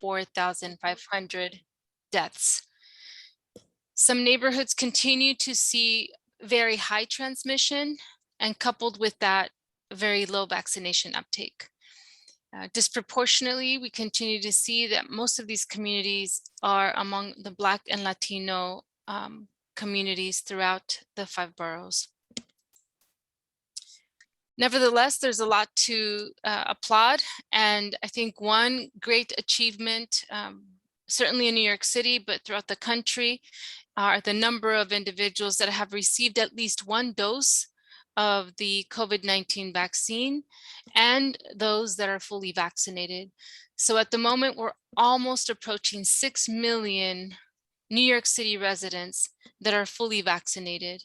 4,500 deaths. Some neighborhoods continue to see very high transmission, and coupled with that, very low vaccination uptake. Disproportionately, we continue to see that most of these communities are among the Black and Latino communities throughout the 5 boroughs. Nevertheless, there's a lot to applaud, and I think one great achievement, certainly in New York City, but throughout the country, are the number of individuals that have received at least 1 dose of the COVID-19 vaccine and those that are fully vaccinated. So at the moment, we're almost approaching 6 million New York City residents that are fully vaccinated.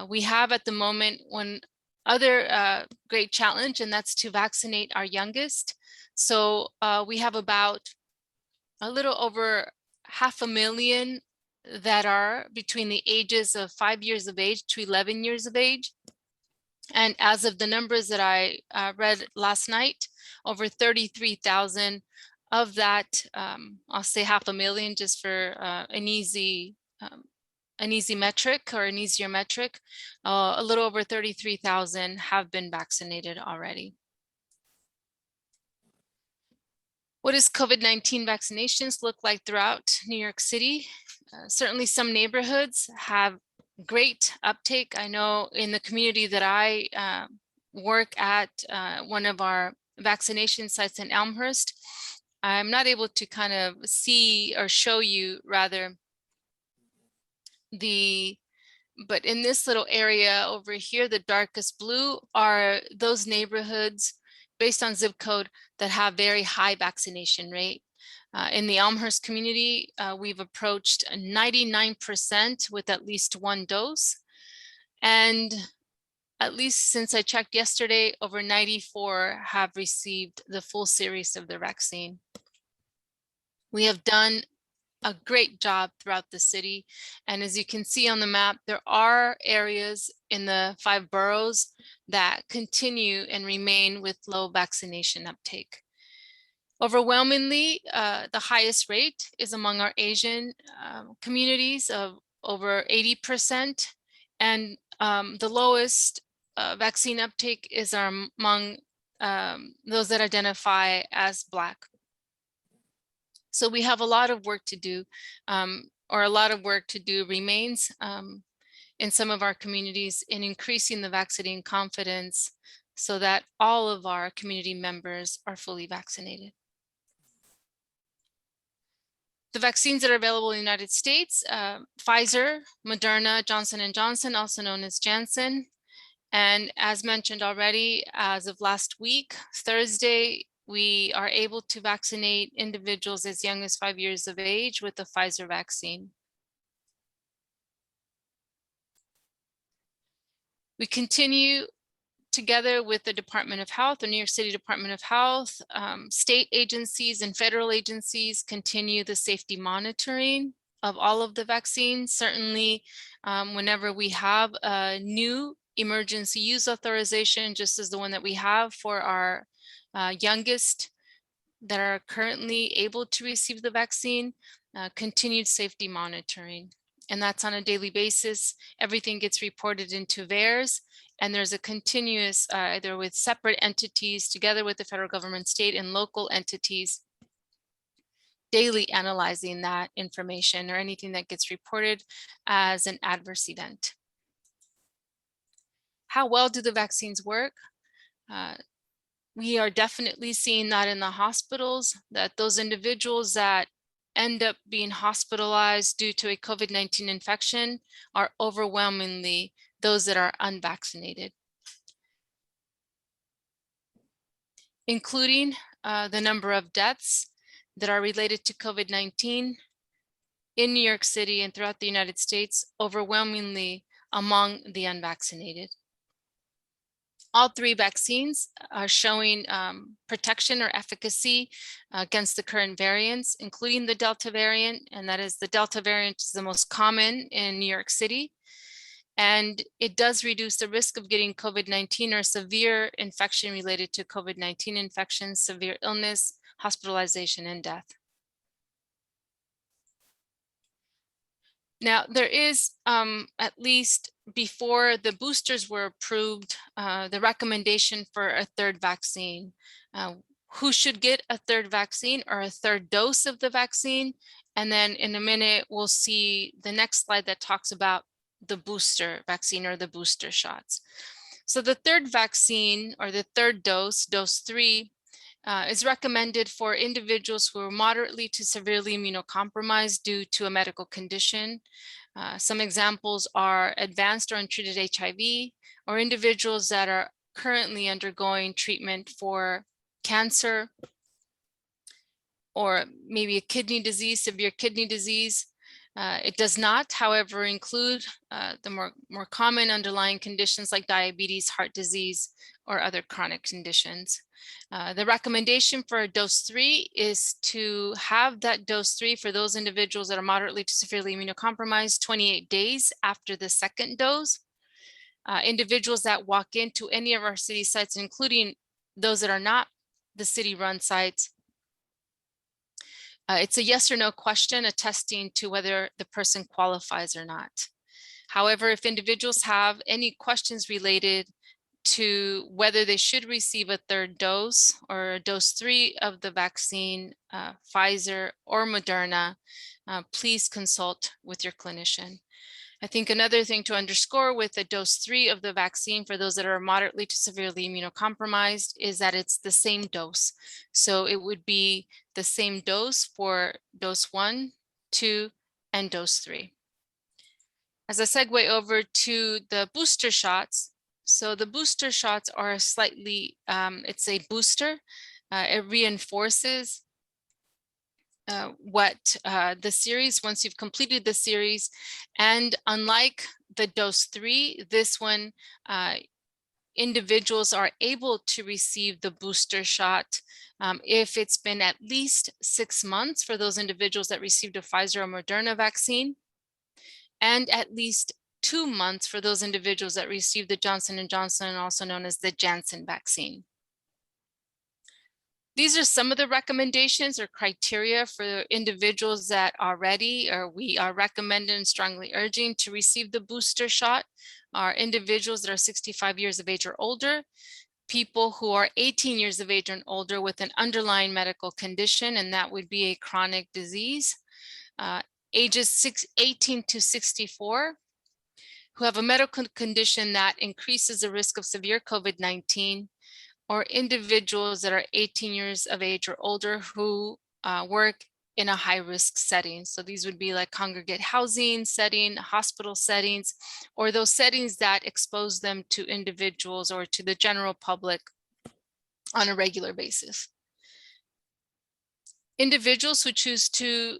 We have at the moment one other great challenge, and that's to vaccinate our youngest. So we have about a little over 500,000 that are between the ages of 5 years of age to 11 years of age. And as of the numbers that I read last night, over 33,000 of that, I'll say 500,000 just for an easy metric or an easier metric, a little over 33,000 have been vaccinated already. What does COVID-19 vaccinations look like throughout New York City? Certainly some neighborhoods have great uptake. I know in the community that I work at, one of our vaccination sites in Elmhurst, I'm not able to kind of see or show you rather but in this little area over here, the darkest blue are those neighborhoods based on zip code that have very high vaccination rate. In the Elmhurst community, we've approached 99% with at least 1 dose. And at least since I checked yesterday, over 94 have received the full series of the vaccine. We have done a great job throughout the city. And as you can see on the map, there are areas in the 5 boroughs that continue and remain with low vaccination uptake. Overwhelmingly, the highest rate is among our Asian communities of over 80%. And the lowest vaccine uptake is among those that identify as Black. So we have a lot of work to do, or a lot of work to do remains in some of our communities in increasing the vaccine confidence so that all of our community members are fully vaccinated. The vaccines that are available in the United States, Pfizer, Moderna, Johnson & Johnson, also known as Janssen. And as mentioned already, as of last week, Thursday, we are able to vaccinate individuals as young as 5 years of age with the Pfizer vaccine. We continue together with the Department of Health, the New York City Department of Health, state agencies and federal agencies continue the safety monitoring of all of the vaccines. Certainly, whenever we have a new emergency use authorization, just as the one that we have for our youngest that are currently able to receive the vaccine, continued safety monitoring. And that's on a daily basis. Everything gets reported into VAERS, and there's a continuous, either with separate entities together with the federal government, state and local entities, daily analyzing that information or anything that gets reported as an adverse event. How well do the vaccines work? We are definitely seeing that in the hospitals, that those individuals that end up being hospitalized due to a COVID-19 infection are overwhelmingly those that are unvaccinated, including the number of deaths that are related to COVID-19 in New York City and throughout the United States, overwhelmingly among the unvaccinated. All 3 vaccines are showing protection or efficacy against the current variants, including the Delta variant, and that is the Delta variant is the most common in New York City. And it does reduce the risk of getting COVID-19 or severe infection related to COVID-19 infections, severe illness, hospitalization, and death. Now, there is, at least before the boosters were approved, the recommendation for a third vaccine. Who should get a third vaccine or a third dose of the vaccine? And then in a minute, we'll see the next slide that talks about the booster vaccine or the booster shots. So the third vaccine or the third dose, dose 3, is recommended for individuals who are moderately to severely immunocompromised due to a medical condition. Some examples are advanced or untreated HIV, or individuals that are currently undergoing treatment for cancer, or maybe a kidney disease, severe kidney disease. It does not, however, include the more common underlying conditions like diabetes, heart disease, or other chronic conditions. The recommendation for dose 3 is to have that dose 3 for those individuals that are moderately to severely immunocompromised 28 days after the second dose. Individuals that walk into any of our city sites, including those that are not the city-run sites, it's a yes or no question attesting to whether the person qualifies or not. However, if individuals have any questions related to whether they should receive a third dose or dose 3 of the vaccine, Pfizer or Moderna, please consult with your clinician. I think another thing to underscore with the dose 3 of the vaccine for those that are moderately to severely immunocompromised is that it's the same dose. So it would be the same dose for dose 1, 2, and dose 3. As a segue over to the booster shots, so the booster shots are slightly, it's a booster. It reinforces what the series, once you've completed the series. And unlike the dose 3, this one, individuals are able to receive the booster shot if it's been at least 6 months for those individuals that received a Pfizer or Moderna vaccine, and at least 2 months for those individuals that received the Johnson & Johnson, also known as the Janssen vaccine. These are some of the recommendations or criteria for individuals that are ready, or we are recommending and strongly urging to receive the booster shot, are individuals that are 65 years of age or older, people who are 18 years of age and older with an underlying medical condition, and that would be a chronic disease, ages 18 to 64, who have a medical condition that increases the risk of severe COVID-19, or individuals that are 18 years of age or older who work in a high-risk setting. So these would be like congregate housing setting, hospital settings, or those settings that expose them to individuals or to the general public on a regular basis. Individuals who choose to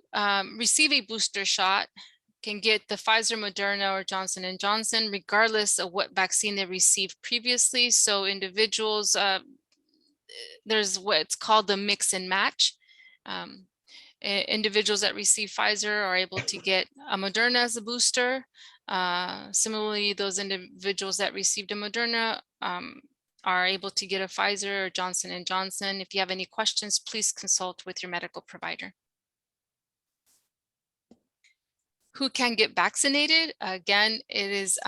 receive a booster shot can get the Pfizer, Moderna, or Johnson & Johnson, regardless of what vaccine they received previously. So individuals, there's what's called the mix and match. Individuals that receive Pfizer are able to get a Moderna as a booster. Similarly, those individuals that received a Moderna are able to get a Pfizer or Johnson & Johnson. If you have any questions, please consult with your medical provider. Who can get vaccinated? Again, it is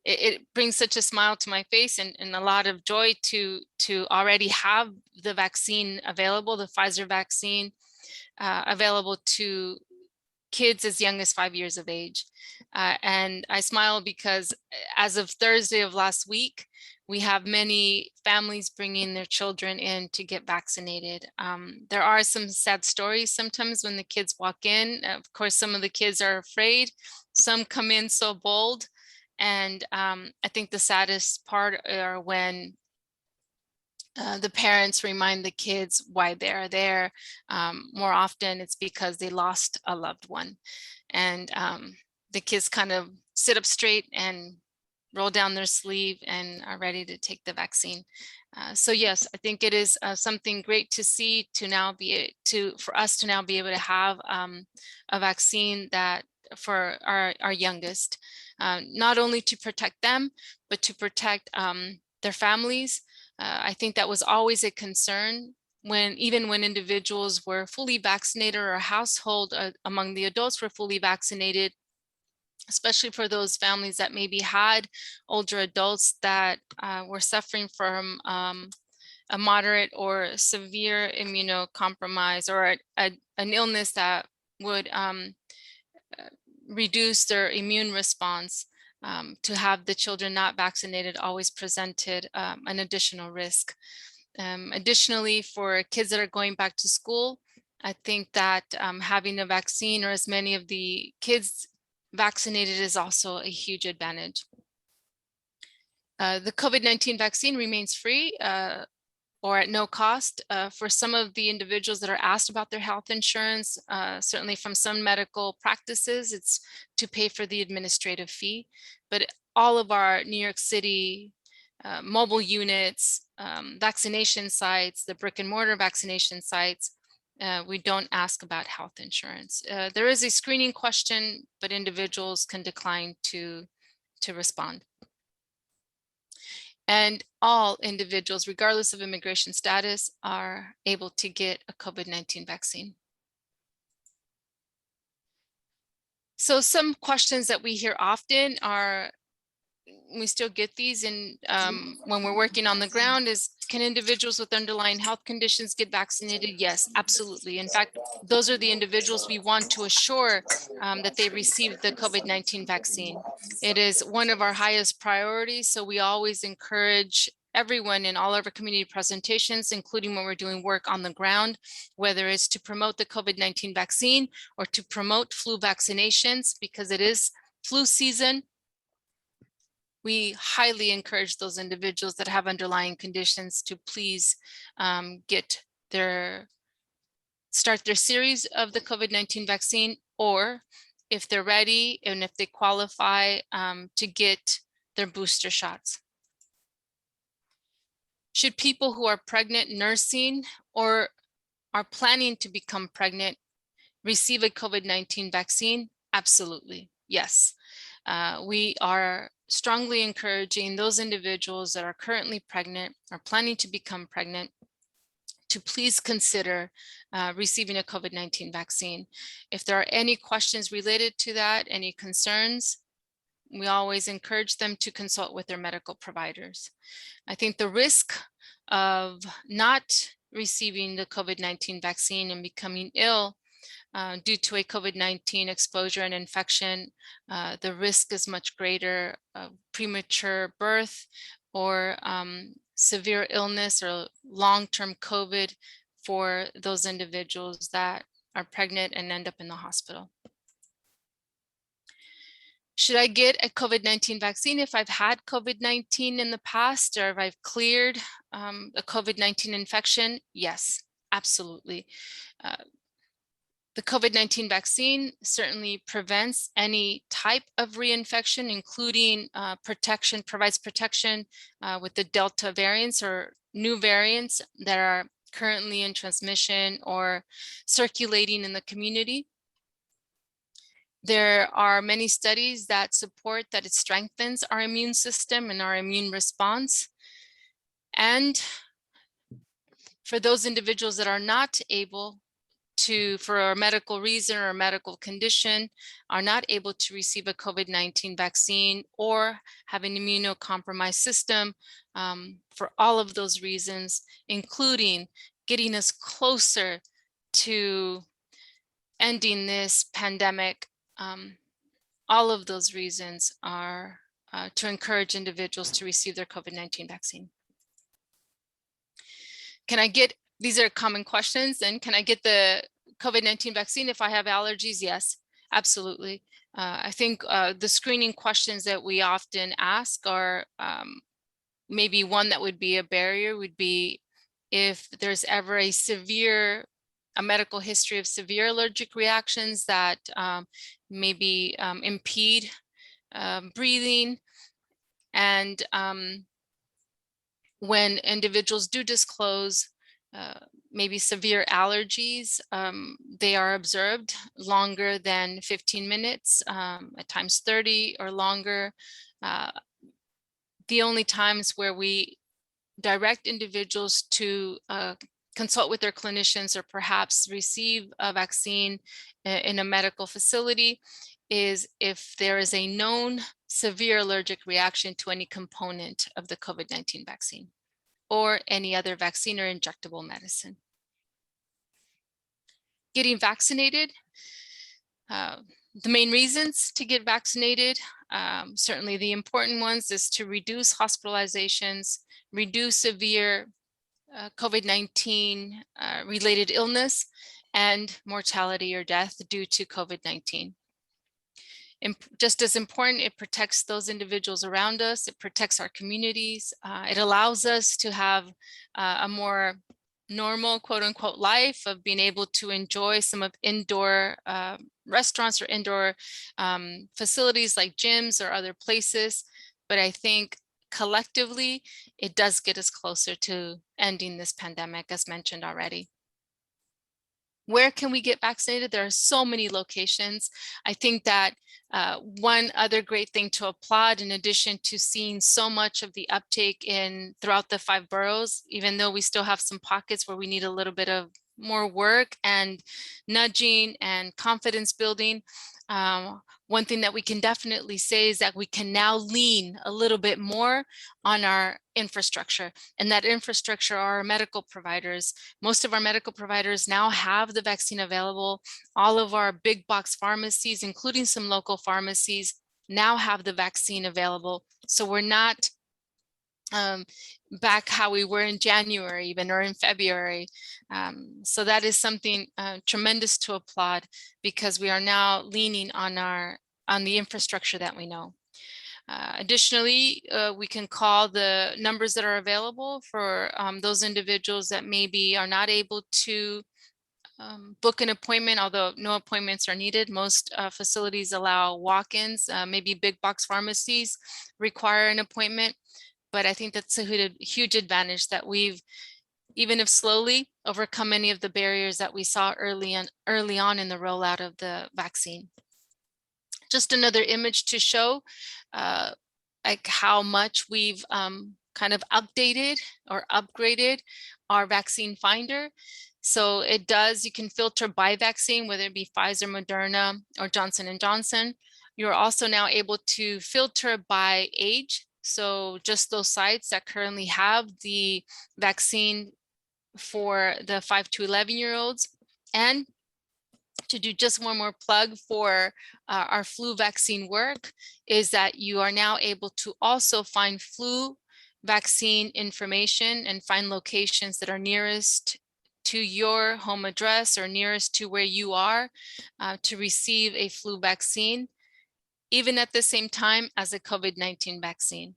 it brings such a smile to my face and a lot of joy to already have the vaccine available, the Pfizer vaccine available to kids as young as 5 years of age. And I smile because as of Thursday of last week, we have many families bringing their children in to get vaccinated. There are some sad stories sometimes when the kids walk in. Of course, some of the kids are afraid. Some come in so bold. And I think the saddest part are when the parents remind the kids why they're there. More often it's because they lost a loved one. And the kids kind of sit up straight and roll down their sleeve and are ready to take the vaccine. So yes, I think it is something great to see, to now be for us to now be able to have a vaccine that for our youngest, not only to protect them, but to protect their families. I think that was always a concern even when individuals were fully vaccinated or a household among the adults were fully vaccinated. especially for those families that maybe had older adults that were suffering from a moderate or severe immunocompromise, or an illness that would reduce their immune response. To have the children not vaccinated always presented an additional risk. Additionally, for kids that are going back to school, I think that having a vaccine, or as many of the kids vaccinated, is also a huge advantage. The COVID-19 vaccine remains free or at no cost for some of the individuals that are asked about their health insurance. Certainly from some medical practices, it's to pay for the administrative fee, but all of our New York City mobile units, vaccination sites, the brick and mortar vaccination sites, we don't ask about health insurance. There is a screening question, but individuals can decline to respond. And all individuals, regardless of immigration status, are able to get a COVID-19 vaccine. So some questions that we hear often are, we still get these in when we're working on the ground, is, can individuals with underlying health conditions get vaccinated? Yes, absolutely. In fact, those are the individuals we want to assure that they receive the COVID-19 vaccine. It is one of our highest priorities, so we always encourage everyone in all of our community presentations, including when we're doing work on the ground, whether it's to promote the COVID-19 vaccine or to promote flu vaccinations, because it is flu season. We highly encourage those individuals that have underlying conditions to please start their series of the COVID-19 vaccine, or if they're ready and if they qualify, to get their booster shots. Should people who are pregnant, nursing, or are planning to become pregnant receive a COVID-19 vaccine? Absolutely, yes. We are strongly encouraging those individuals that are currently pregnant or planning to become pregnant to please consider receiving a COVID-19 vaccine. If there are any questions related to that, any concerns, we always encourage them to consult with their medical providers. I think the risk of not receiving the COVID-19 vaccine and becoming ill due to a COVID-19 exposure and infection, the risk is much greater of premature birth or severe illness or long-term COVID for those individuals that are pregnant and end up in the hospital. Should I get a COVID-19 vaccine if I've had COVID-19 in the past, or if I've cleared a COVID-19 infection? Yes, absolutely. The COVID-19 vaccine certainly prevents any type of reinfection, including provides protection with the Delta variants or new variants that are currently in transmission or circulating in the community. There are many studies that support that it strengthens our immune system and our immune response. And for those individuals that are not able to, for a medical reason or a medical condition, are not able to receive a COVID-19 vaccine or have an immunocompromised system, for all of those reasons, including getting us closer to ending this pandemic, all of those reasons are to encourage individuals to receive their COVID-19 vaccine. Can I get, these are common questions, and can I get the COVID-19 vaccine if I have allergies? Yes, absolutely. I think the screening questions that we often ask are maybe one that would be a barrier would be if there's ever a medical history of severe allergic reactions that maybe impede breathing. And when individuals do disclose maybe severe allergies, they are observed longer than 15 minutes, at times 30 or longer. The only times where we direct individuals to consult with their clinicians or perhaps receive a vaccine in a medical facility is if there is a known severe allergic reaction to any component of the COVID-19 vaccine or any other vaccine or injectable medicine. Getting vaccinated, the main reasons to get vaccinated, certainly the important ones, is to reduce hospitalizations, reduce severe COVID-19 related illness and mortality or death due to COVID-19. Just as important, it protects those individuals around us. It protects our communities. It allows us to have a more normal, quote unquote, life of being able to enjoy some of indoor restaurants or indoor facilities like gyms or other places. But I think collectively, it does get us closer to ending this pandemic, as mentioned already. Where can we get vaccinated? There are so many locations. I think that one other great thing to applaud, in addition to seeing so much of the uptake throughout the 5 boroughs, even though we still have some pockets where we need a little bit of more work and nudging and confidence building. One thing that we can definitely say is that we can now lean a little bit more on our infrastructure, and that infrastructure are our medical providers. Most of our medical providers now have the vaccine available. All of our big box pharmacies, including some local pharmacies, now have the vaccine available. So we're not back how we were in January even, or in February. So that is something tremendous to applaud, because we are now leaning on the infrastructure that we know. Additionally, we can call the numbers that are available for those individuals that maybe are not able to book an appointment, although no appointments are needed. Most facilities allow walk-ins. Maybe big box pharmacies require an appointment. But I think that's a huge advantage that we've, even if slowly, overcome many of the barriers that we saw early on in the rollout of the vaccine. Just another image to show like how much we've kind of updated or upgraded our vaccine finder. So it does, you can filter by vaccine, whether it be Pfizer, Moderna, or Johnson & Johnson. You're also now able to filter by age. So just those sites that currently have the vaccine for the 5 to 11-year-olds. And to do just one more plug for our flu vaccine work, is that you are now able to also find flu vaccine information and find locations that are nearest to your home address or nearest to where you are to receive a flu vaccine, even at the same time as a COVID-19 vaccine.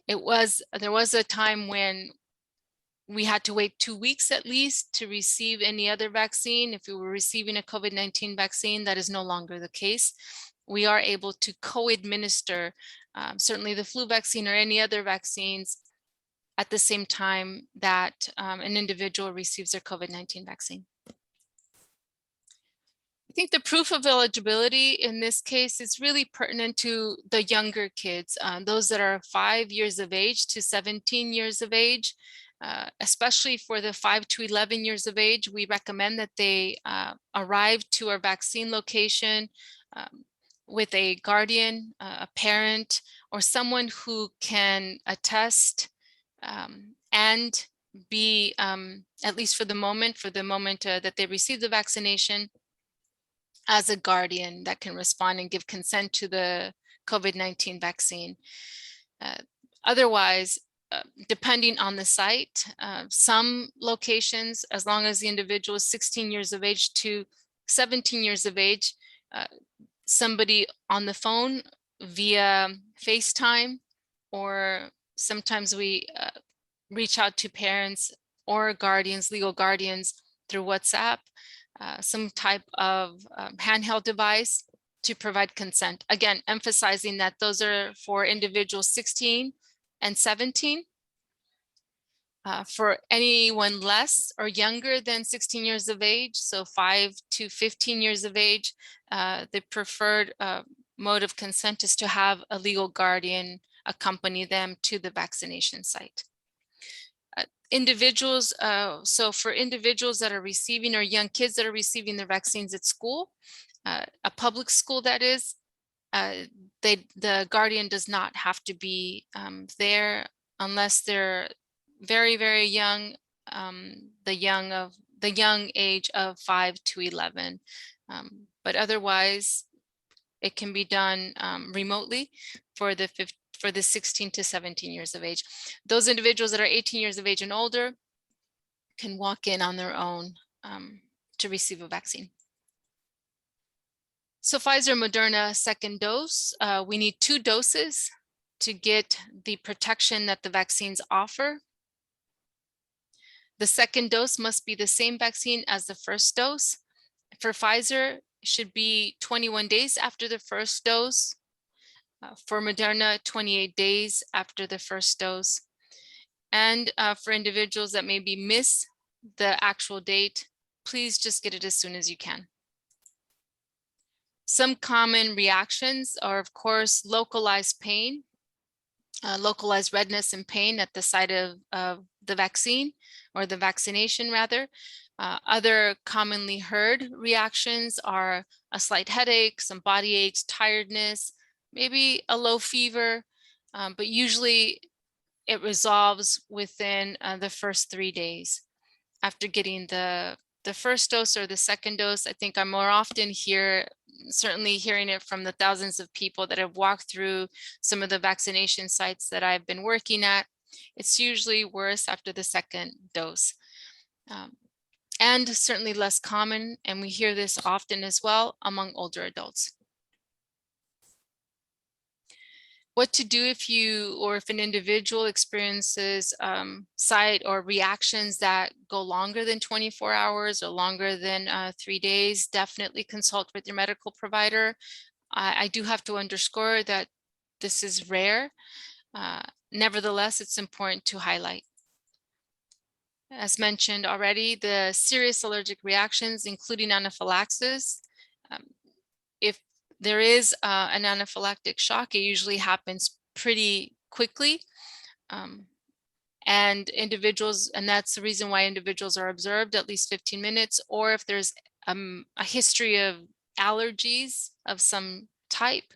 There was a time when we had to wait 2 weeks at least to receive any other vaccine. If we were receiving a COVID-19 vaccine, that is no longer the case. We are able to co-administer certainly the flu vaccine or any other vaccines at the same time that an individual receives their COVID-19 vaccine. I think the proof of eligibility in this case is really pertinent to the younger kids, those that are 5 years of age to 17 years of age. Especially for the 5 to 11 years of age, we recommend that they arrive to our vaccine location with a guardian, a parent, or someone who can attest and be, at least for the moment that they receive the vaccination, as a guardian that can respond and give consent to the COVID-19 vaccine. Otherwise, depending on the site, some locations, as long as the individual is 16 years of age to 17 years of age, somebody on the phone via FaceTime, or sometimes we reach out to parents or guardians, legal guardians, through WhatsApp, some type of handheld device to provide consent. Again, emphasizing that those are for individuals 16 and 17. For anyone less or younger than 16 years of age, so 5 to 15 years of age, the preferred mode of consent is to have a legal guardian accompany them to the vaccination site. Individuals, so for individuals that are receiving, or young kids that are receiving their vaccines at school, a public school, that is, the guardian does not have to be there unless they're very, very young, the young age of 5 to 11. But otherwise, it can be done remotely for the 16 to 17 years of age. Those individuals that are 18 years of age and older can walk in on their own to receive a vaccine. So Pfizer, Moderna, second dose, we need 2 doses to get the protection that the vaccines offer. The second dose must be the same vaccine as the first dose. For Pfizer, it should be 21 days after the first dose. For Moderna, 28 days after the first dose. And for individuals that maybe miss the actual date, please just get it as soon as you can. Some common reactions are, of course, localized pain, localized redness and pain at the site of the vaccine, or the vaccination rather. Other commonly heard reactions are a slight headache, some body aches, tiredness, maybe a low fever, but usually it resolves within the first 3 days after getting the first dose or the second dose. I think I'm more often certainly hearing it from the thousands of people that have walked through some of the vaccination sites that I've been working at. It's usually worse after the second dose. And certainly less common, and we hear this often as well, among older adults. What to do if an individual experiences side or reactions that go longer than 24 hours or longer than 3 days. Definitely consult with your medical provider. I do have to underscore that this is rare. Nevertheless, it's important to highlight. As mentioned already, the serious allergic reactions, including anaphylaxis. If there is an anaphylactic shock, it usually happens pretty quickly. And that's the reason why individuals are observed at least 15 minutes, or if there's a history of allergies of some type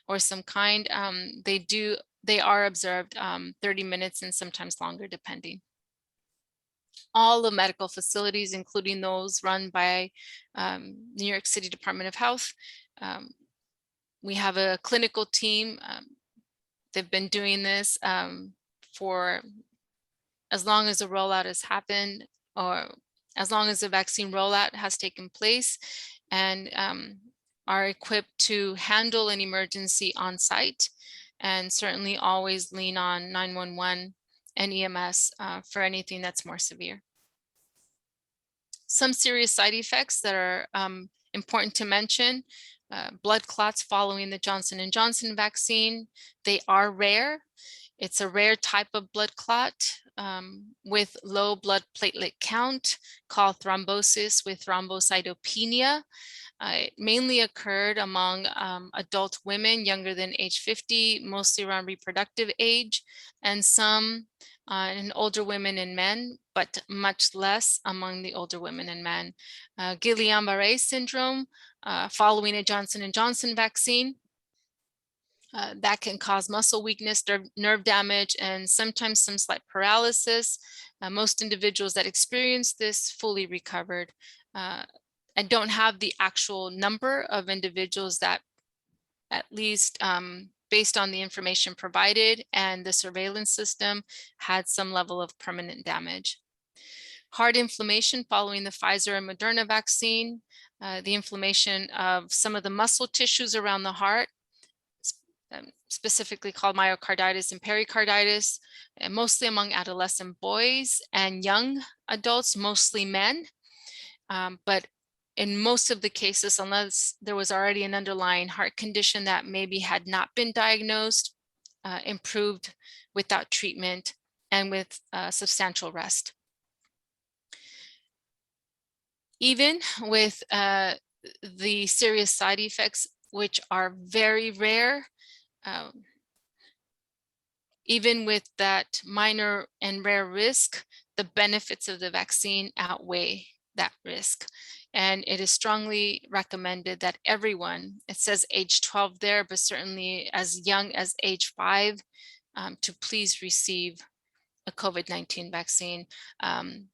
or some kind, they are observed 30 minutes and sometimes longer, depending. All the medical facilities, including those run by New York City Department of Health, we have a clinical team. They've been doing this for as long as the rollout has happened, or as long as the vaccine rollout has taken place, and are equipped to handle an emergency on site, and certainly always lean on 911 and EMS for anything that's more severe. Some serious side effects that are important to mention: blood clots following the Johnson & Johnson vaccine. They are rare. It's a rare type of blood clot with low blood platelet count, called thrombosis with thrombocytopenia. It mainly occurred among adult women younger than age 50, mostly around reproductive age, and some in older women and men, but much less among the older women and men. Gillian-Barrett syndrome following a Johnson & Johnson vaccine. That can cause muscle weakness, nerve damage, and sometimes some slight paralysis. Most individuals that experience this fully recovered. I don't have the actual number of individuals that, at least based on the information provided and the surveillance system, had some level of permanent damage. Heart inflammation following the Pfizer and Moderna vaccine. The inflammation of some of the muscle tissues around the heart, specifically called myocarditis and pericarditis, and mostly among adolescent boys and young adults, mostly men. But in most of the cases, unless there was already an underlying heart condition that maybe had not been diagnosed, improved without treatment and with substantial rest. Even with the serious side effects, which are very rare, even with that minor and rare risk, the benefits of the vaccine outweigh that risk. And it is strongly recommended that everyone, it says age 12 there, but certainly as young as age 5, to please receive a COVID-19 vaccine. An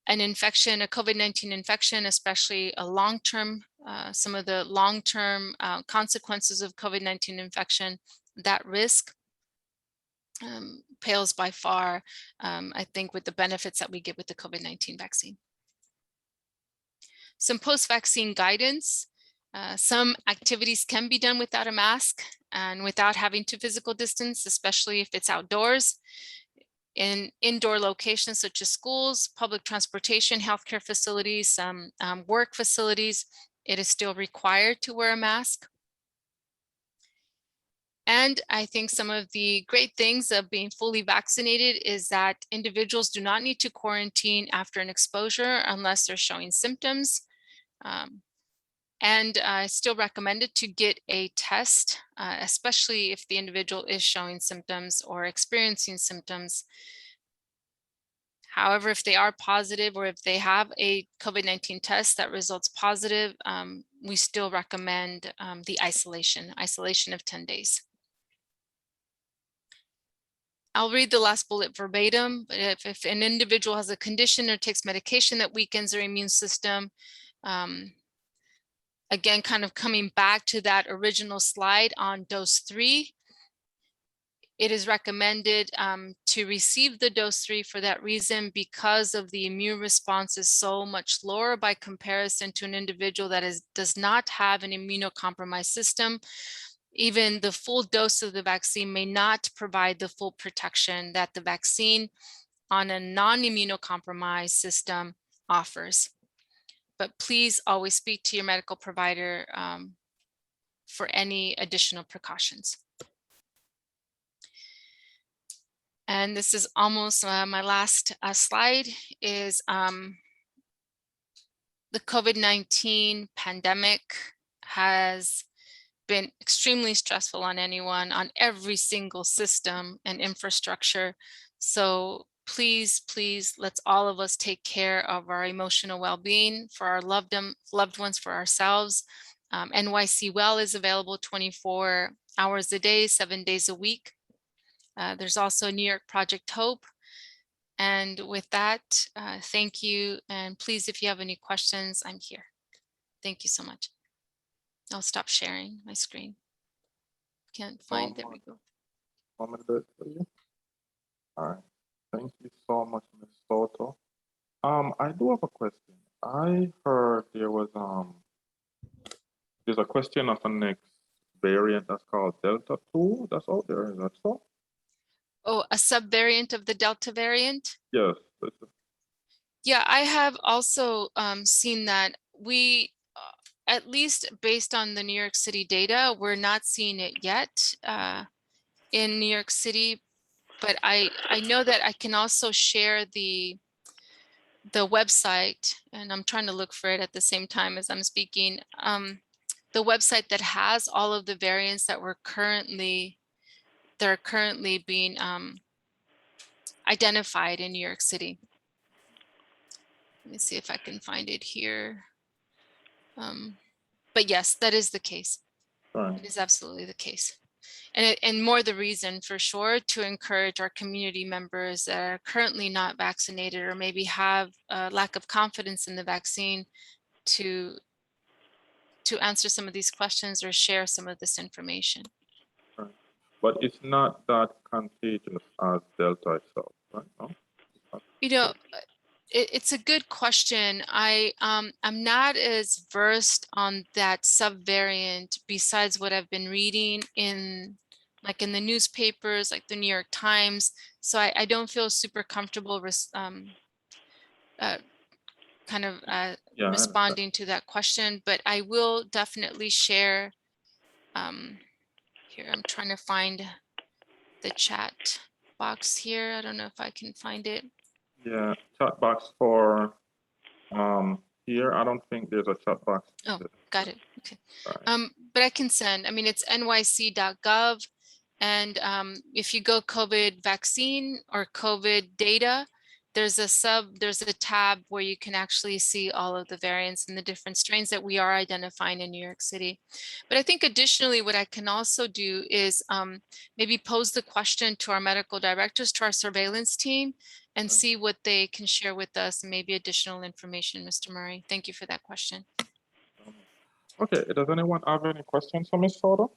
infection, a COVID-19 infection, especially a long-term, some of the long-term consequences of COVID-19 infection, that risk pales by far, I think, with the benefits that we get with the COVID-19 vaccine. Some post-vaccine guidance. Some activities can be done without a mask and without having to physical distance, especially if it's outdoors. In indoor locations such as schools, public transportation, healthcare facilities, work facilities, it is still required to wear a mask. And I think some of the great things of being fully vaccinated is that individuals do not need to quarantine after an exposure unless they're showing symptoms. And I still recommend it to get a test, especially if the individual is showing symptoms or experiencing symptoms. However, if they are positive or if they have a COVID-19 test that results positive, we still recommend the isolation of 10 days. I'll read the last bullet verbatim, but if an individual has a condition or takes medication that weakens their immune system, again, kind of coming back to that original slide on dose 3, it is recommended to receive the dose 3 for that reason, because of the immune response is so much lower by comparison to an individual that does not have an immunocompromised system. Even the full dose of the vaccine may not provide the full protection that the vaccine on a non-immunocompromised system offers. But please always speak to your medical provider for any additional precautions. And this is almost my last slide is the COVID-19 pandemic has been extremely stressful on anyone, on every single system and infrastructure. So please, please, let's all of us take care of our emotional well-being for our loved ones, for ourselves. NYC Well is available 24 hours a day, 7 days a week. There's also New York Project Hope. And with that, thank you. And please, if you have any questions, I'm here. Thank you so much. I'll stop sharing my screen. Can't find, there we go. Want me to do it for you? All right. Thank you so much, Ms. Soto. I do have a question. I heard there's a question of a next variant that's called Delta 2 that's out there. Is that so? Oh, a subvariant of the Delta variant? Yes. Yeah, I have also seen that. We, at least based on the New York City data, we're not seeing it yet in New York City, but I know that I can also share the website, and I'm trying to look for it at the same time as I'm speaking. The website that has all of the variants that are currently being identified in New York City. Let me see if I can find it here. But yes, that is the case. It is absolutely the case. And more the reason for sure to encourage our community members that are currently not vaccinated or maybe have a lack of confidence in the vaccine to answer some of these questions or share some of this information. Right. But it's not that contagious as Delta itself, right? No? You know, it's a good question. I'm not as versed on that subvariant besides what I've been reading in the newspapers, like the New York Times. So I don't feel super comfortable responding to that question, but I will definitely share. Here, I'm trying to find the chat box here. I don't know if I can find it. Yeah, chat box for here. I don't think there's a chat box. Oh, got it. Okay. Right. But I can send. I mean, it's nyc.gov, and if you go COVID vaccine or COVID data, there's a tab where you can actually see all of the variants and the different strains that we are identifying in New York City. But I think additionally, what I can also do is maybe pose the question to our medical directors, to our surveillance team, and see what they can share with us, and maybe additional information, Mr. Murray. Thank you for that question. Okay, does anyone have any questions for Ms. Soto?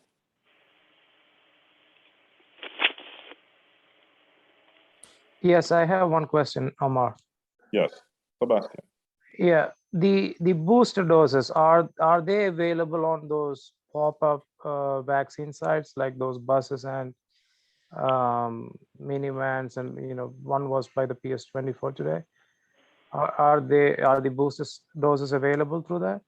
Yes, I have one question, Omar. Yes, Sebastian. Yeah, the booster doses, are they available on those pop-up vaccine sites like those buses and minivans, and one was by the PS24 today? Are the boosters doses available through that?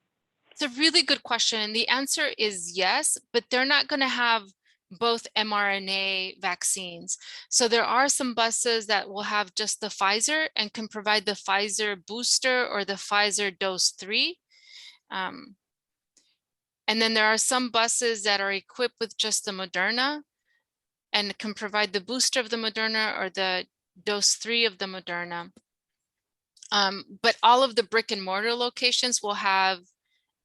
It's a really good question. The answer is yes, but they're not going to have both mRNA vaccines. So there are some buses that will have just the Pfizer and can provide the Pfizer booster or the Pfizer dose 3. And then there are some buses that are equipped with just the Moderna and can provide the booster of the Moderna or the dose 3 of the Moderna. But all of the brick and mortar locations will have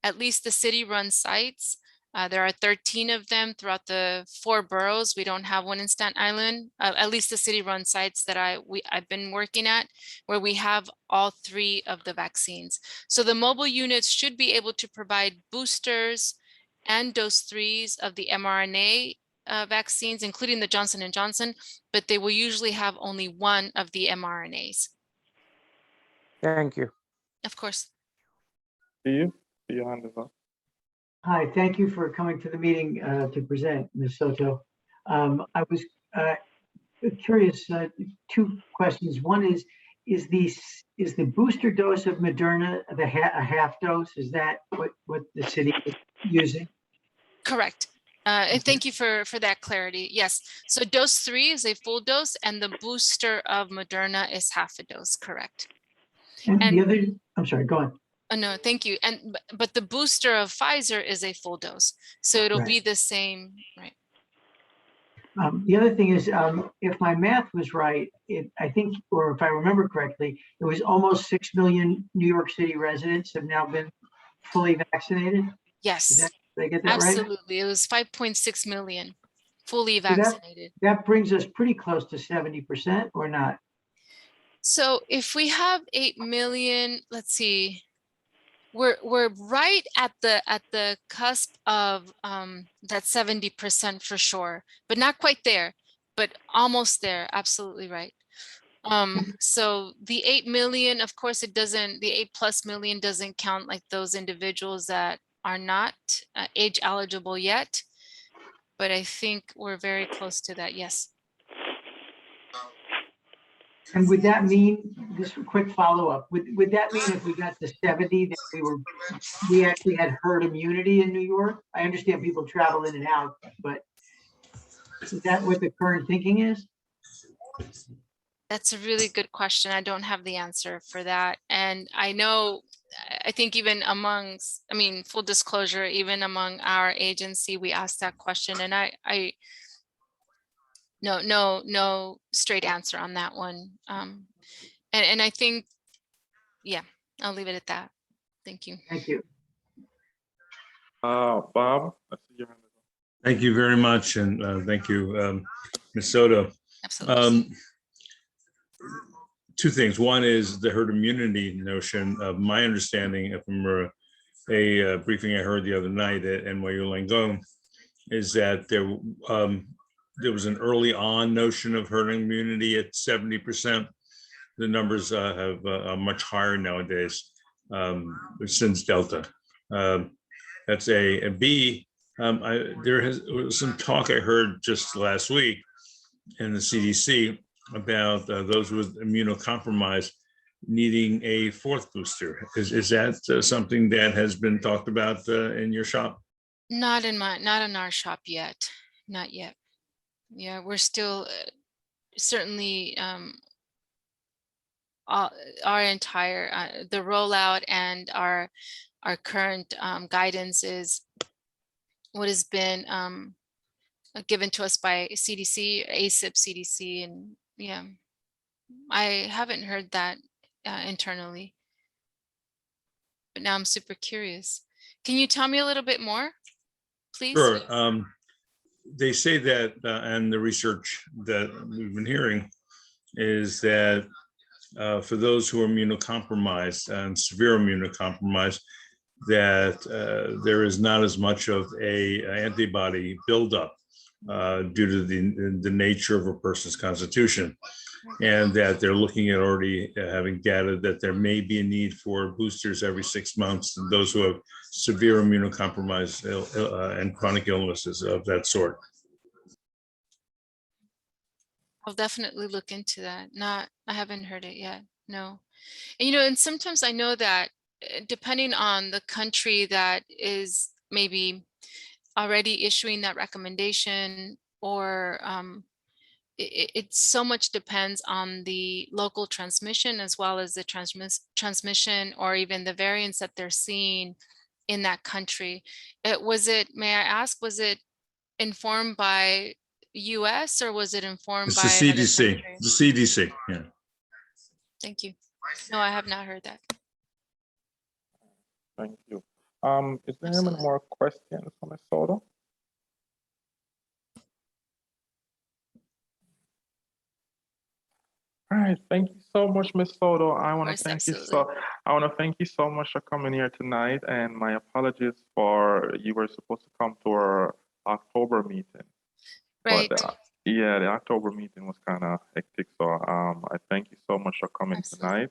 at least the city-run sites. There are 13 of them throughout the 4 boroughs. We don't have one in Staten Island, at least the city-run sites that I've been working at, where we have all 3 of the vaccines. So the mobile units should be able to provide boosters and dose 3s of the mRNA vaccines, including the Johnson & Johnson, but they will usually have only one of the mRNAs. Thank you. Of course. Steve, your hand is up. Hi, thank you for coming to the meeting to present, Ms. Soto. I was curious, 2 questions. One is the booster dose of Moderna a half dose? Is that what the city is using? Correct. And thank you for that clarity. Yes. So dose 3 is a full dose and the booster of Moderna is half a dose. Correct. And the other, I'm sorry, go on. Oh, no, thank you. But the booster of Pfizer is a full dose. So it'll be the same, right? The other thing is, if my math was right, I think, or if I remember correctly, it was almost 6 million New York City residents have now been fully vaccinated. Yes. Did I get that right? Absolutely. It was 5.6 million fully So vaccinated. that brings us pretty close to 70% or not? So if we have 8 million, let's see, we're right at the cusp of that 70% for sure, but not quite there, but almost there. Absolutely right. So the 8 million, of course, it doesn't, the 8+ million doesn't count like those individuals that are not age eligible yet, but I think we're very close to that. Yes. And would that mean, just a quick follow-up, would that mean if we got to 70 that we actually had herd immunity in New York? I understand people travel in and out, but is that what the current thinking is? That's a really good question. I don't have the answer for that. And I know, I think even amongst, I mean, full disclosure, even among our agency, we asked that question and no straight answer on that one. And I think, yeah, I'll leave it at that. Thank you. Thank you. Bob, I see your hand is up. Thank you very much, and thank you, Ms. Soto. Absolutely. 2 things. One is the herd immunity notion. Of my understanding from a briefing I heard the other night at NYU Langone is that there was an early on notion of herd immunity at 70%. The numbers are much higher nowadays since Delta. That's A. And B, there was some talk I heard just last week in the CDC about those with immunocompromised needing a 4th booster. Is that something that has been talked about in your shop? Not in our shop yet. Not yet. Yeah, we're still certainly our entire the rollout and our current guidance is what has been given to us by CDC, ACIP, CDC, and yeah. I haven't heard that internally, but now I'm super curious. Can you tell me a little bit more, please? Sure. They say that, and the research that we've been hearing is that for those who are immunocompromised and severe immunocompromised, that there is not as much of a antibody buildup due to the nature of a person's constitution, and that they're looking at already having data that there may be a need for boosters every 6 months, and those who have severe immunocompromised and chronic illnesses of that sort. I'll definitely look into that. I haven't heard it yet. No. And, and sometimes I know that depending on the country that is maybe already issuing that recommendation, or it so much depends on the local transmission as well as the transmission or even the variants that they're seeing in that country. May I ask, was it informed by US or was it informed It's by the another CDC, country? the CDC, yeah. Thank you. No, I have not heard that. Thank you. Is there any Absolutely. more questions for Ms. Soto? All right, thank you so much, Ms. Soto. I want to course, thank absolutely. I want to thank you so much for coming here tonight, and my apologies for you were supposed to come to our October meeting. Right. But yeah, the October meeting was kind of hectic, so I thank you so much for coming Absolutely. tonight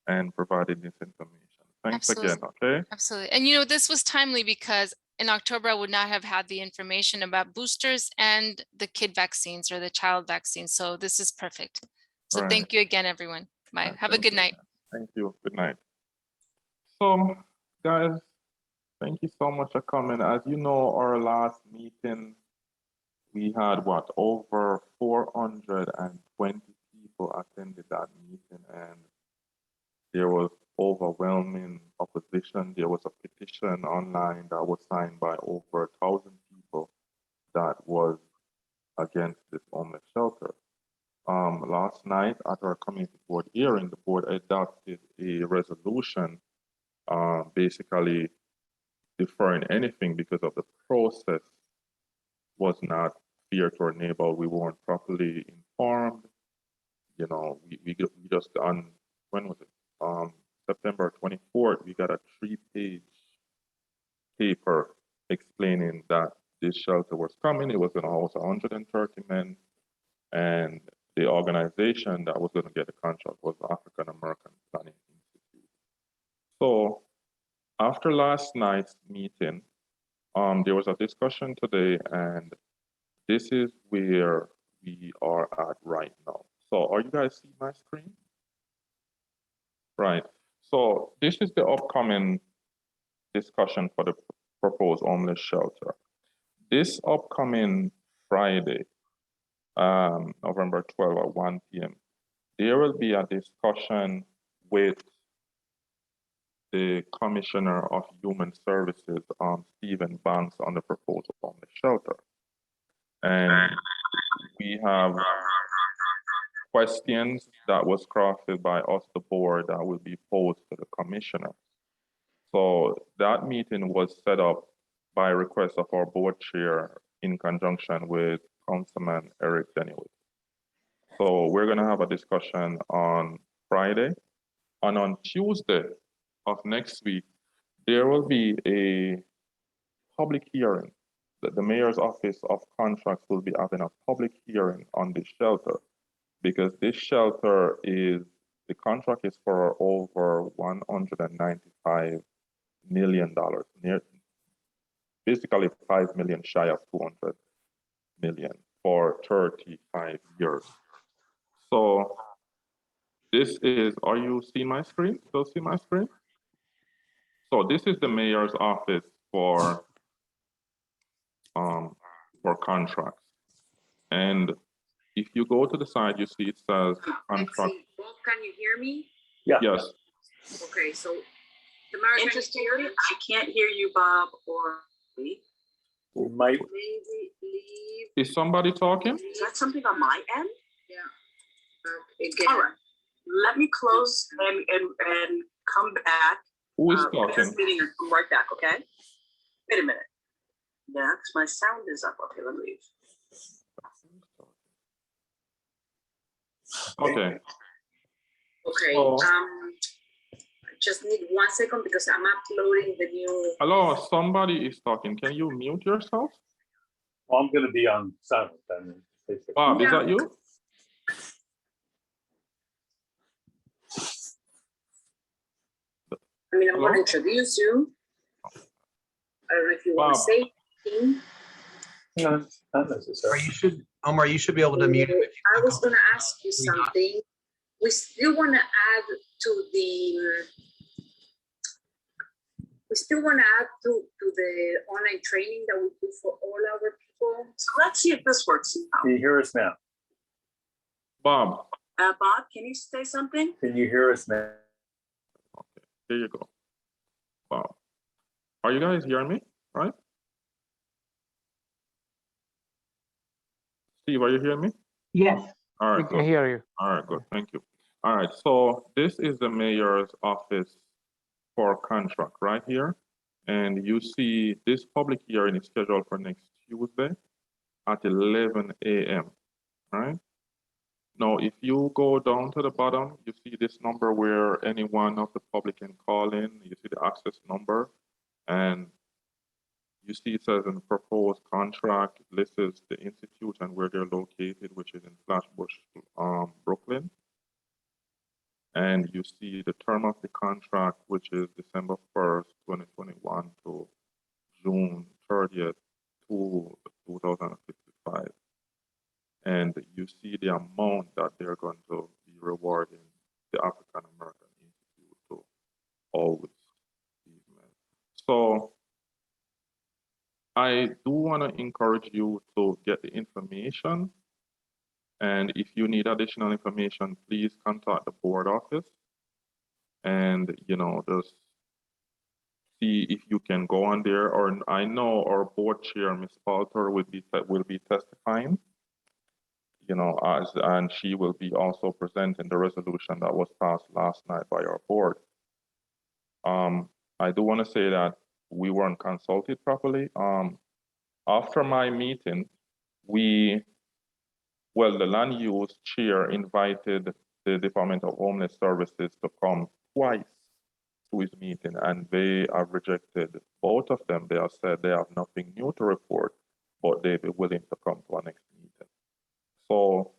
and providing this information. Thanks Absolutely. again, okay? Absolutely. And this was timely because in October, I would not have had the information about boosters and the kid vaccines or the child vaccines. So this is perfect. So Right. thank you again, everyone. Bye. Right, Have a thank good you. night. Thank you. Good night. So, guys, thank you so much for coming. As you know, our last meeting, we had over 420 people attended that meeting, and there was overwhelming opposition. There was a petition online that was signed by over 1,000 people that was against this homeless shelter. Last night at our community board hearing, the board adopted a resolution basically deferring anything because of the process was not fair to our neighbor. We weren't properly informed. We just on, when was it? September 24th, we got a 3-page paper explaining that this shelter was coming. It was going to house 130 men, and the organization that was going to get the contract was the African American Planning Institute. So after last night's meeting, there was a discussion today, and this is where we are at right now. So are you guys seeing my screen? Right. So this is the upcoming discussion for the proposed homeless shelter. This upcoming Friday, November 12 at 1 p.m., there will be a discussion with the Commissioner of Human Services, Stephen Banks, on the proposed homeless shelter. And we have questions that was crafted by us, the board, that will be posed to the commissioner. So that meeting was set up by request of our board chair in conjunction with Councilman Eric Dennewood. So we're gonna have a discussion on Friday, and on Tuesday of next week, there will be a public hearing. The mayor's office of contracts will be having a public hearing on this shelter, because this shelter the contract is for over $195 million, basically 5 million shy of 200 million for 35 years. So this is, are you seeing my screen? Still see my screen? So this is the mayor's office for contracts. And if you go to the side, you see it says contract. Both, can you hear me? Yeah. Yes. Okay, so interesting. I can't hear you, Bob, or We might. leave. Is somebody talking? Is that something on my end? Yeah. Again. All right. Let me close and come back. Who is This talking? meeting and come right back, okay? Wait a minute. Yeah, because my sound is up. Okay, let me leave. Okay. Okay, So- just need 1 second because I'm uploading the new. Hello, somebody is talking. Can you mute yourself? Well, I'm gonna be on silent then. Bob, is Yeah. that you? I mean, I'm Hello? going to introduce you. I don't know if you want to Bob. say anything. No, not necessarily. Omar, you should be able to mute him if you I click was on going to the ask you three dots. something. We still want to add to the. We still want to add to the online training that we do for all our people. So let's see if this works now. Can you hear us now? Bob, Bob, can you say something? Can you hear us now? there you go. Bob. Are you guys hearing me? Right? Steve, are you hearing me? Yes. All We right, can good. hear you. All right, good. Thank you. All right, so this is the mayor's office for contract right here. And you see this public hearing is scheduled for next Tuesday at 11 a.m. All right. Now, if you go down to the bottom, you see this number where any one of the public can call in. You see the access number, and you see it says in proposed contract, this is the institute and where they're located, which is in Flatbush, Brooklyn. And you see the term of the contract, which is December 1st, 2021 to June 30th, 2055. And you see the amount that they're going to be rewarding the African American Institute to always be met. So I do want to encourage you to get the information. And if you need additional information, please contact the board office. And, you know, just see if you can go on there. Or I know our board chair, Ms. Falter, will be testifying. You know, and she will be also presenting the resolution that was passed last night by our board. I do want to say that we weren't consulted properly. After my meeting, the land use chair invited the Department of Homeless Services to come twice to his meeting, and they have rejected both of them. They have said they have nothing new to report, but they'd be willing to come to our next meeting. So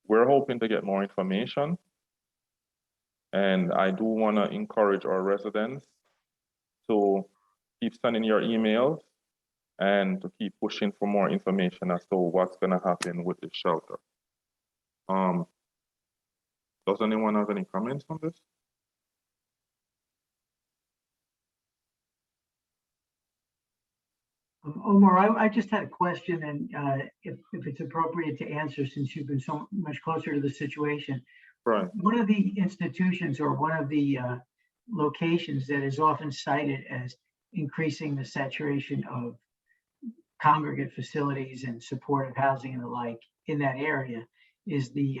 we're hoping to get more information. And I do want to encourage our residents to keep sending your emails and to keep pushing for more information as to what's going to happen with the shelter. Does anyone have any comments on this? Omar, I just had a question, and if it's appropriate to answer, since you've been so much closer to the situation. Right. One of the institutions or one of the locations that is often cited as increasing the saturation of congregate facilities and supportive housing and the like in that area is the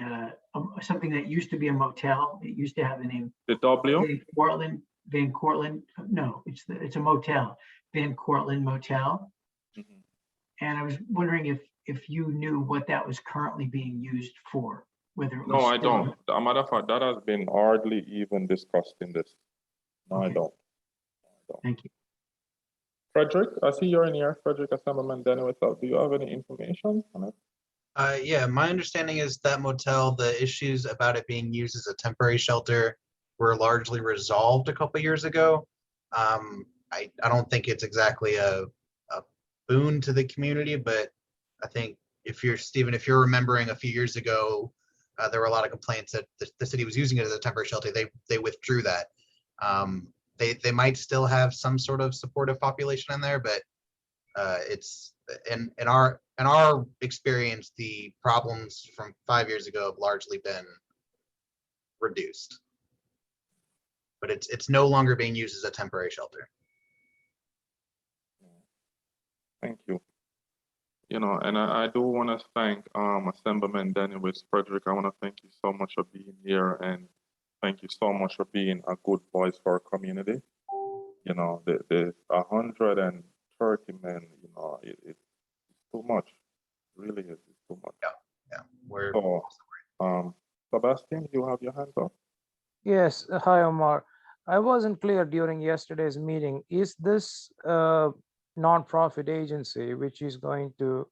something that used to be a motel. It used to have the name The W? Van Cortlandt. No, it's a motel, Van Cortlandt Motel. Mhm. And I was wondering if you knew what that was currently being used for, whether it was. No, I still- don't. As a matter of fact, that has been hardly even discussed in this. No, I Okay. don't. Thank you. Frederick, I see you're in here. Frederick Assemblyman Dennis, do you have any information on it? Yeah, my understanding is that motel, the issues about it being used as a temporary shelter were largely resolved a couple years ago. I don't think it's exactly a boon to the community, but I think Stephen, if you're remembering a few years ago, there were a lot of complaints that the city was using it as a temporary shelter. They withdrew that. They might still have some sort of supportive population in there, but it's in our experience, the problems from 5 years ago have largely been reduced. But it's no longer being used as a temporary shelter. Thank you. you know, and I do want to thank Assemblyman Dennis Frederick. I want to thank you so much for being here, and thank you so much for being a good voice for our community. You know, the 130 men, you know, it's too much. It really is. It's too much. Yeah, we're So, Sebastian, you have your hands up. Yes, hi Omar. I wasn't clear during yesterday's meeting. Is this a non-profit agency which is going to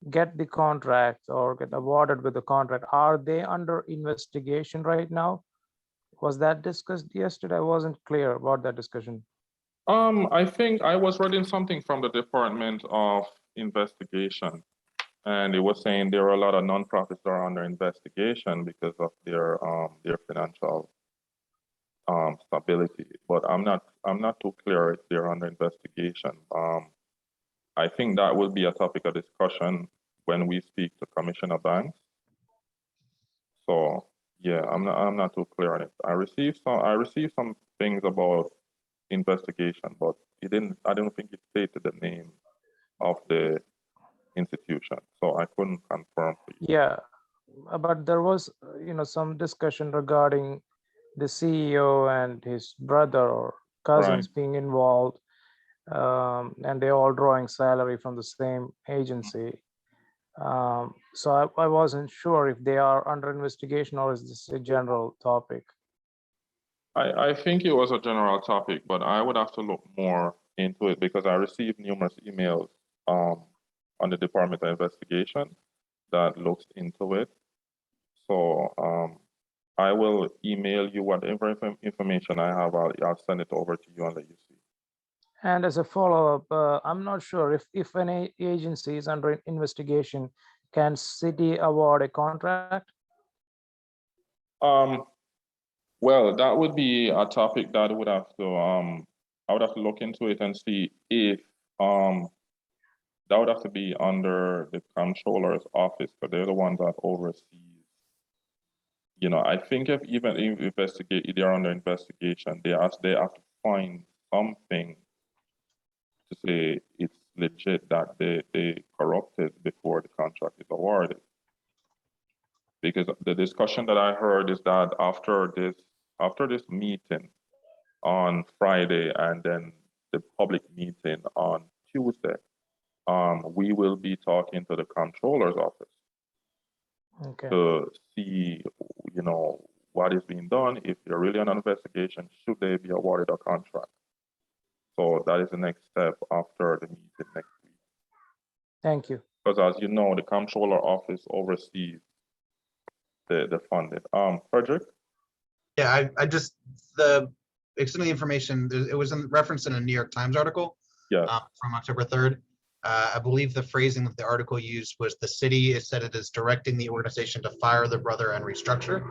get the contract or get awarded with the contract? Are they under investigation right now? Was that discussed yesterday? I wasn't clear about that discussion. I think I was reading something from the Department of Investigation, and it was saying there are a lot of nonprofits that are under investigation because of their financial stability. But I'm not too clear if they're under investigation. I think that will be a topic of discussion when we speak to Commissioner Banks. So yeah, I'm not too clear on it. I received some things about investigation, but I don't think it stated the name of the institution, so I couldn't confirm for you. Yeah, but there was, some discussion regarding the CEO and his brother or cousins being involved, and they're all drawing salary from the same agency. So I wasn't sure if they are under investigation or is this a general topic? I think it was a general topic, but I would have to look more into it because I received numerous emails on the Department of Investigation that looks into it. So I will email you whatever information I have. I'll send it over to you and let you see. And as a follow-up, I'm not sure if an agency is under investigation, can city award a contract? Well, that would be a topic that would have to I would have to look into it and see if that would have to be under the comptroller's office, but they're the one that oversees. You know, I think if they're under investigation, they have to find something to say it's legit that they corrupted before the contract is awarded. Because the discussion that I heard is that after this meeting on Friday and then the public meeting on Tuesday, we will be talking to the comptroller's office to see, what is being done. If they're really on an investigation, should they be awarded a contract? So that is the next step after the meeting next week. Thank you. Because as you know, the comptroller office oversees the funding. Frederick? Yeah, I just, extending the information, it was in reference in a New York Times article. Yeah. From October 3rd. I believe the phrasing that the article used was the city said it is directing the organization to fire the brother and restructure.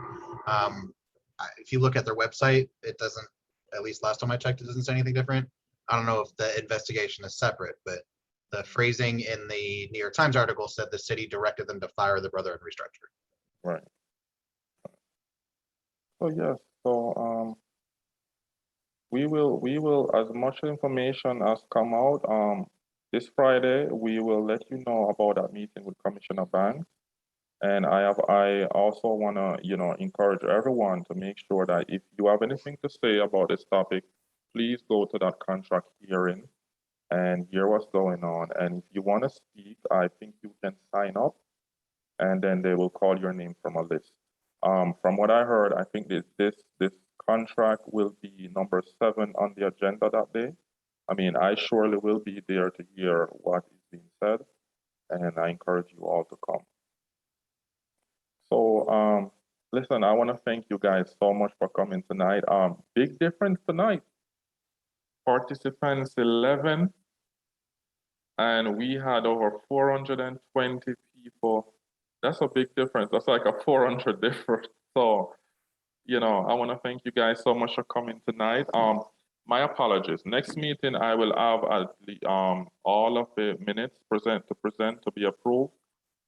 If you look at their website, it doesn't, at least last time I checked, it doesn't say anything different. I don't know if the investigation is separate, but the phrasing in the New York Times article said the city directed them to fire the brother and restructure. Right. So yes, so we will as much information as come out this Friday, we will let you know about that meeting with Commissioner Banks. And I also want to encourage everyone to make sure that if you have anything to say about this topic, please go to that contract hearing and hear what's going on. And if you want to speak, I think you can sign up, and then they will call your name from a list. From what I heard, I think this contract will be number 7 on the agenda that day. I mean, I surely will be there to hear what is being said, and I encourage you all to come. So, listen, I want to thank you guys so much for coming tonight. Big difference tonight. Participants 11, and we had over 420 people. That's a big difference. That's like a 400 difference. So, I want to thank you guys so much for coming tonight. My apologies. Next meeting, I will have all of the minutes to be approved.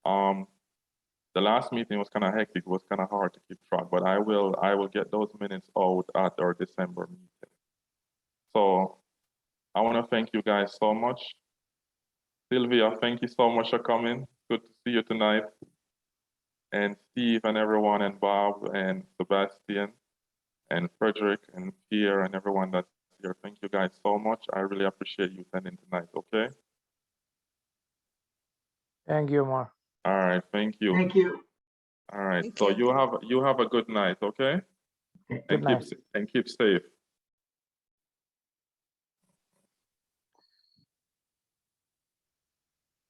The last meeting was kind of hectic. It was kind of hard to keep track, but I will get those minutes out at our December meeting. So I want to thank you guys so much. Sylvia, thank you so much for coming. Good to see you tonight. And Steve and everyone, and Bob and Sebastian and Frederick and Pierre and everyone that's here. Thank you guys so much. I really appreciate you attending tonight, okay? Thank you, Omar. All right, thank you. Thank you. All right, Thank so you. you have a good night, okay? Okay. Good night. And keep safe.